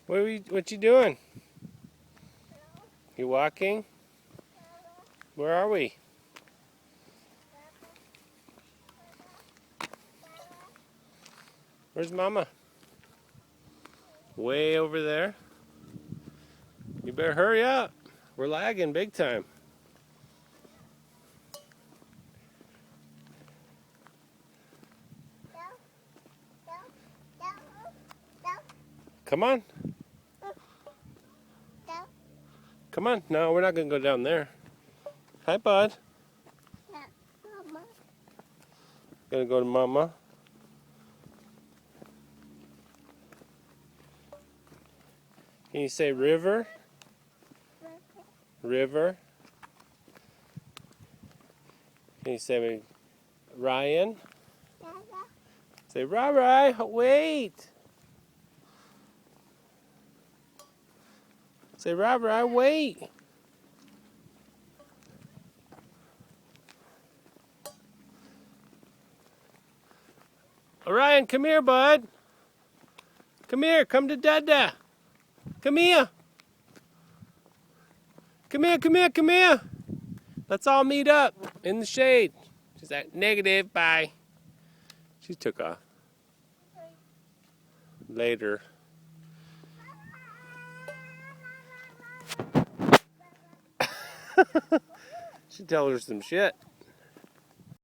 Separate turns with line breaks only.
What you doing? You walking? Where are we? Where's Mama? Way over there. You better hurry up. We're lagging big time. Come on. Come on. No, we're not going to go down there. Hi, bud. Gonna go to Mama. Can you say river? River. Can you say Ryan? Say Rai. Wait. Say Rai. Wait. Orion, come here, bud. Come here. Come to Dada. Come here. Come here. Let's all meet up in the shade. She's like, negative, bye. She took off. Later. She tells her some shit.